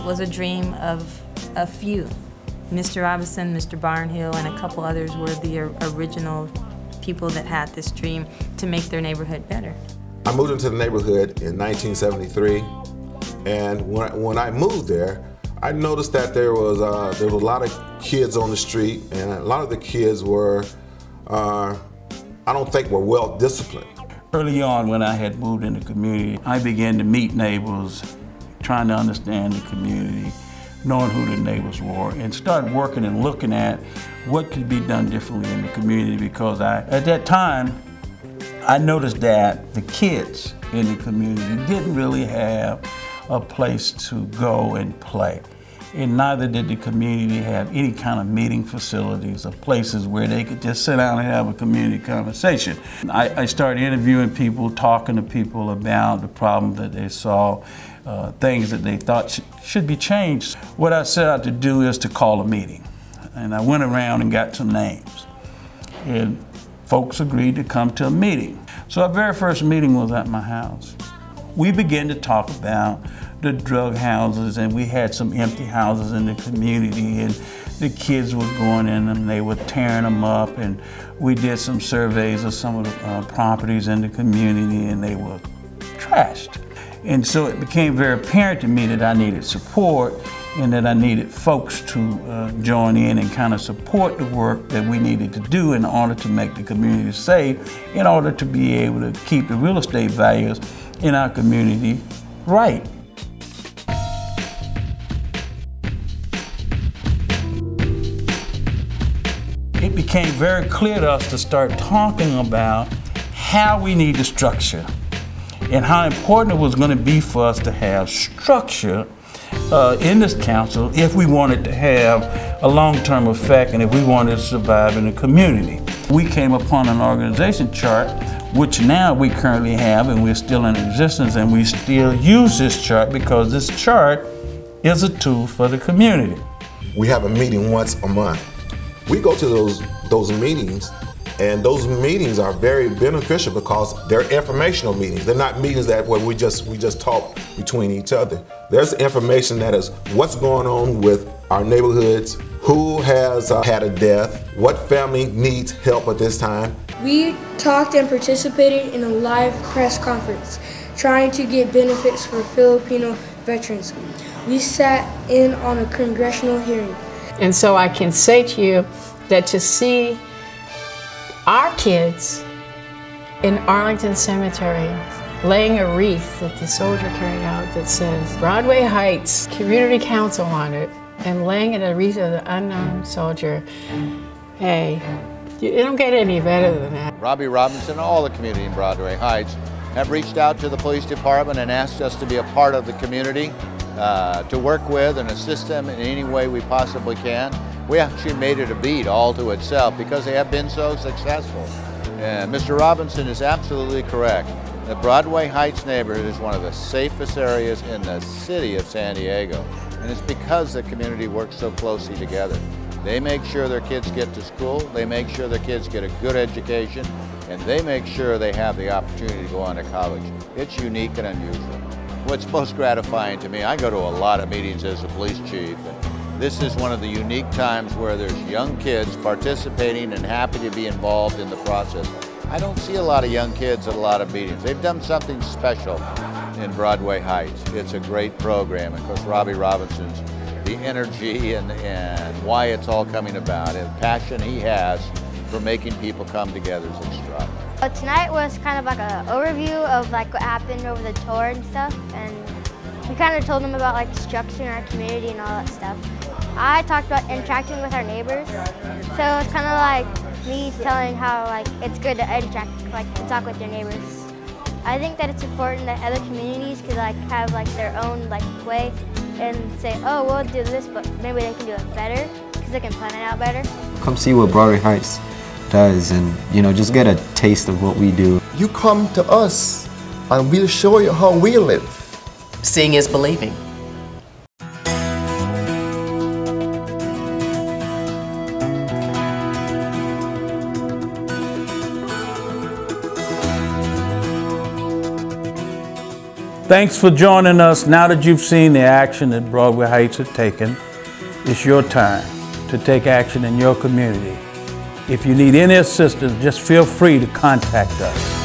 It was a dream of a few. Mr. Robinson, Mr. Barnhill, and a couple others were the original people that had this dream to make their neighborhood better. I moved into the neighborhood in 1973, and when I moved there, I noticed that there was a lot of kids on the street, and a lot of the kids were, I don't think were well disciplined. Early on when I had moved in the community, I began to meet neighbors, trying to understand the community, knowing who the neighbors were, and started working and looking at what could be done differently in the community, because at that time, I noticed that the kids in the community didn't really have a place to go and play. And neither did the community have any kind of meeting facilities or places where they could just sit down and have a community conversation. I started interviewing people, talking to people about the problems that they saw, things that they thought should be changed. What I set out to do is to call a meeting. And I went around and got some names. And folks agreed to come to a meeting. So our very first meeting was at my house. We began to talk about the drug houses, and we had some empty houses in the community, and the kids were going in them, they were tearing them up, and we did some surveys of some of the properties in the community, and they were trashed. And so it became very apparent to me that I needed support, and that I needed folks to join in and kind of support the work that we needed to do in order to make the community safe, in order to be able to keep the real estate values in our community right. It became very clear to us to start talking about how we need the structure and how important it was going to be for us to have structure in this council if we wanted to have a long-term effect and if we wanted to survive in the community. We came upon an organization chart, which now we currently have, and we're still in existence, and we still use this chart because this chart is a tool for the community. We have a meeting once a month. We go to those meetings, and those meetings are very beneficial because they're informational meetings. They're not meetings that where we just talk between each other. There's information that is what's going on with our neighborhoods, who has had a death, what family needs help at this time. We talked and participated in a live press conference trying to get benefits for Filipino veterans. We sat in on a congressional hearing. And so I can say to you that to see our kids in Arlington Cemetery laying a wreath that the soldier carried out that says Broadway Heights Community Council on it, and laying it a wreath of the unknown soldier, hey, you don't get any better than that. Robbie Robinson and all the community in Broadway Heights have reached out to the police department and asked us to be a part of the community, to work with and assist them in any way we possibly can. We actually made it a beat all to itself because they have been so successful. And Mr. Robinson is absolutely correct. The Broadway Heights neighborhood is one of the safest areas in the city of San Diego. And it's because the community works so closely together. They make sure their kids get to school, they make sure their kids get a good education, and they make sure they have the opportunity to go on to college. It's unique and unusual. What's most gratifying to me, I go to a lot of meetings as a police chief, and this is one of the unique times where there's young kids participating and happy to be involved in the process. I don't see a lot of young kids at a lot of meetings. They've done something special in Broadway Heights. It's a great program. Of course, Robbie Robinson's, the energy and why it's all coming about, and the passion he has for making people come together is extraordinary. Tonight was kind of like an overview of like what happened over the tour and stuff, and we kind of told them about like the structure in our community and all that stuff. I talked about interacting with our neighbors, so it's kind of like me telling how like it's good to interact, like to talk with your neighbors. I think that it's important that other communities could like have like their own like way and say, oh, we'll do this, but maybe they can do it better because they can plan it out better. Come see what Broadway Heights does, and just get a taste of what we do. You come to us and we'll show you how we live. Seeing is believing. Thanks for joining us. Now that you've seen the action that Broadway Heights has taken, it's your time to take action in your community. If you need any assistance, just feel free to contact us.